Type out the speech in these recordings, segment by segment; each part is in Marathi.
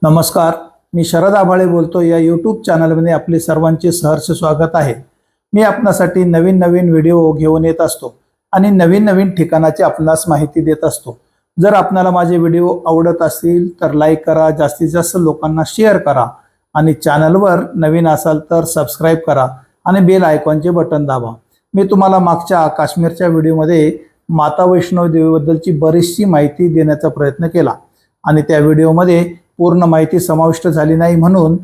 नमस्कार, मी शरद आभाळे बोलतो. या यूट्यूब चॅनलमध्ये आपले सर्वांचे सहर्ष स्वागत आहे. मी आपणासाठी नवीन नवीन व्हिडिओ घेऊन येत असतो आणि नवीन नवीन ठिकाणाची आपणास माहिती देत असतो. जर आपल्याला माझे व्हिडिओ आवडत असतील तर लाईक करा, जास्तीत जास्त लोकांना शेअर करा आणि चॅनलवर नवीन असाल तर सबस्क्राईब करा आणि बेल आयकॉनचे बटन दाबा. मी तुम्हाला मागच्या काश्मीरच्या व्हिडिओमध्ये माता वैष्णो देवीबद्दलची बरीचशी माहिती देण्याचा प्रयत्न केला आणि त्या व्हिडिओमध्ये पूर्ण माहिती समाविष्ट झाली नाही, म्हणून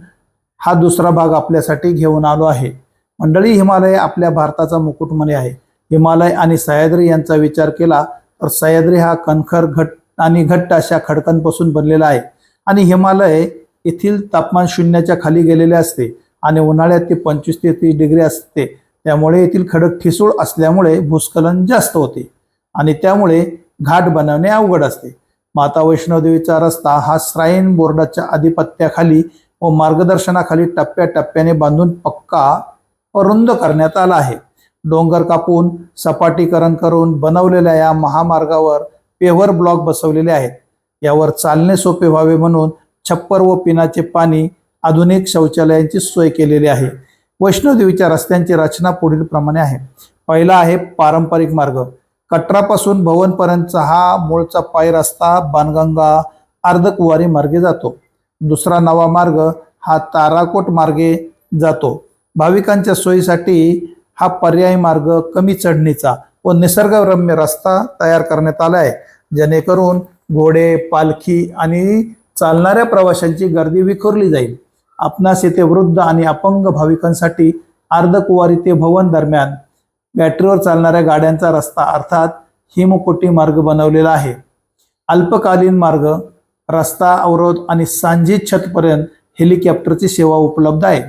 हा दुसरा भाग आपल्यासाठी घेऊन आलो आहे. मंडळी, हिमालय आपल्या भारताचा मुकुटमणी आहे. हिमालय आणि सह्याद्री यांचा विचार केला तर सह्याद्री हा कणखर घट्ट अशा खडकांपासून बनलेला आहे आणि हिमालय येथील तापमान शून्याच्या खाली गेलेले असते आणि उन्हाळ्यात ते 25 ते 30 डिग्री असते. त्यामुळे येथील खडक ठिसूळ असल्यामुळे भूस्खलन जास्त होते आणि त्यामुळे घाट बनवणे अवघड असते. माता वैष्णो देवीचा रस्ता हा श्राईन बोर्डाच्या आधिपत्याखाली व मार्गदर्शनाखाली टप्प्याटप्प्याने बांधून पक्का व रुंद करण्यात आला आहे. डोंगर कापून सपाटीकरण करून बनवलेल्या या महामार्गावर पेव्हर ब्लॉक बसवलेले आहेत. यावर चालणे सोपे व्हावे म्हणून छप्पर व पिण्याचे पाणी, आधुनिक शौचालयांची सोय केलेली आहे. वैष्णोदेवीच्या रस्त्यांची रचना पुढील प्रमाणे आहे. पहिला आहे पारंपरिक मार्ग. कटरापासून भवनपर्यंतचा हा मूळचा पायी रस्ता बाणगंगा अर्धकुवारी मार्गे जातो. दुसरा नवा मार्ग हा ताराकोट मार्गे जातो. भाविकांच्या सोयीसाठी हा पर्यायी मार्ग कमी चढणीचा व निसर्गरम्य रस्ता तयार करण्यात आला आहे, जेणेकरून घोडे, पालखी आणि चालणाऱ्या प्रवाशांची गर्दी विखुरली जाईल. आपणास येथे वृद्ध आणि अपंग भाविकांसाठी अर्धकुवारी ते भवन दरम्यान बॅटरीवर चालणाऱ्या गाड्यांचा रस्ता अर्थात हिमकोटी मार्ग बनवलेला आहे. अल्पकालीन मार्ग, रस्ता अवरोध आणि सांझी छतपर्यंत हेलिकॉप्टरची सेवा उपलब्ध आहे.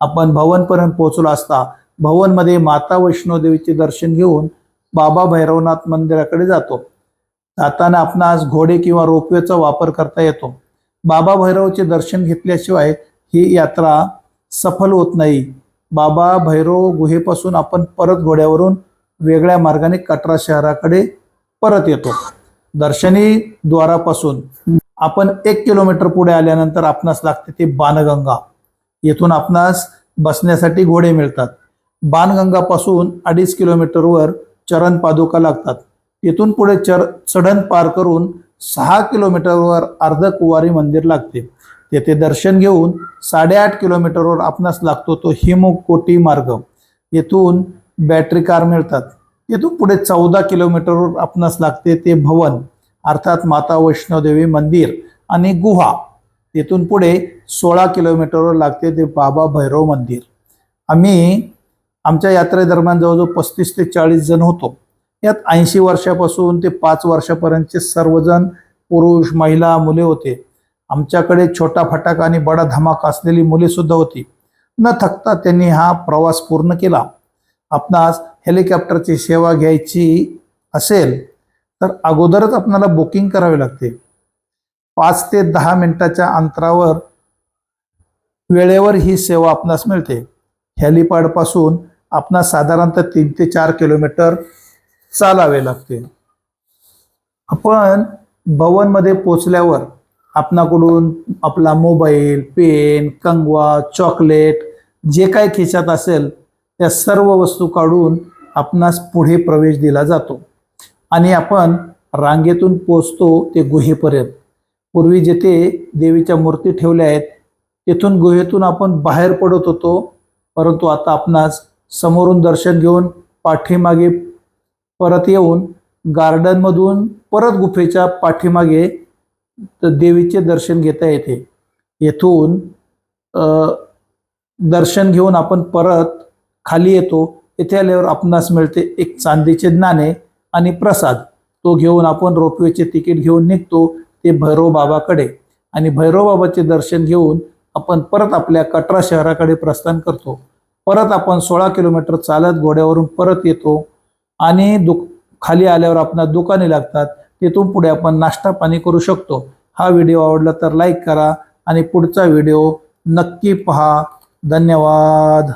आपण भवनपर्यंत पोहोचलो असता भवनमध्ये माता वैष्णो देवीचे दर्शन घेऊन बाबा भैरवनाथ मंदिराकडे जातो. जाताना आपणास घोडे किंवा रोपवेचा वापर करता येतो. बाबा भैरवचे दर्शन घेतल्याशिवाय ही यात्रा सफल होत नाही. बाबा भैरव गुहेपासून आपण परत घोड्यावरून वेगळ्या मार्गाने कटरा शहराकडे परत येतो. दर्शनी द्वारापासून आपण 1 किलोमीटर पुढे आल्यानंतर आपणास लागते ते बाणगंगा. येथून आपणास बसण्यासाठी घोडे मिळतात. बाणगंगापासून 2.5 किलोमीटरवर चरण पादुका लागतात. येथून पुढे चढण पार करून 6 किलोमीटरवर अर्धकुवारी मंदिर लागते. तेथे दर्शन घेऊन 8.5 किलोमीटरवर आपणास लागतो तो हिमकोटी मार्ग. येथून बॅटरी कार मिळतात. येथून पुढे 14 किलोमीटरवर आपणास लागते ते भवन अर्थात माता वैष्णो देवी मंदिर आणि गुहा. येथून पुढे 16 किलोमीटरवर लागते ते बाबा भैरव मंदिर. आम्ही आमच्या यात्रेदरम्यान जवळजवळ 35 ते 40 जण होतो. यात 80 वर्षापासून ते 5 वर्षापर्यंतचे सर्वजण पुरुष, महिला, मुले होते. आमच्याकडे छोटा फटाका आणि बडा धमाका असलेली मुले सुद्धा होती. न थकता त्यांनी हा प्रवास पूर्ण केला. आपणास हेलिकॉप्टरची सेवा घ्यायची असेल तर अगोदरच आपल्याला बुकिंग करावे लागते. 5 ते 10 मिनिटाच्या अंतरावर वेळेवर ही सेवा आपणास मिळते. हेलिपॅडपासून आपणास साधारणतः 3 ते 4 किलोमीटर चालावे लागते. आपण भवनमध्ये पोचल्यावर आपणाकडून आपला मोबाईल, पेन, कंगवा, चॉकलेट जे काय खिशात असेल त्या सर्व वस्तू काढून आपणास पुढे प्रवेश दिला जातो आणि आपण रांगेतून पोचतो ते गुहेपर्यंत. पूर्वी जेथे देवीच्या मूर्ती ठेवल्या आहेत तेथून गुहेतून आपण बाहेर पडत होतो, परंतु आता आपणास समोरून दर्शन घेऊन पाठीमागे परत येऊन गार्डनमधून परत गुफेच्या पाठीमागे देवीचे दर्शन घेता येते. येथून दर्शन घेऊन आपण परत खाली येतो. येथे आल्यावर आपणास मिळते एक चांदीचे नाणे आणि प्रसाद. तो घेऊन आपण रोपवेचे तिकीट घेऊन निघतो ते भैरव बाबाकडे आणि भैरव बाबाचे दर्शन घेऊन आपण परत आपल्या कटरा शहराकडे प्रस्थान करतो. परत आपण 16 किलोमीटर चालत घोड्यावरून परत येतो आणि खाली आल्यावर आपणास दुकाने लागतात. तिथून पुढे आपण नाश्ता पाणी करू शकतो. हा व्हिडिओ आवडला तर लाईक करा आणि पुढचा व्हिडिओ नक्की पहा. धन्यवाद.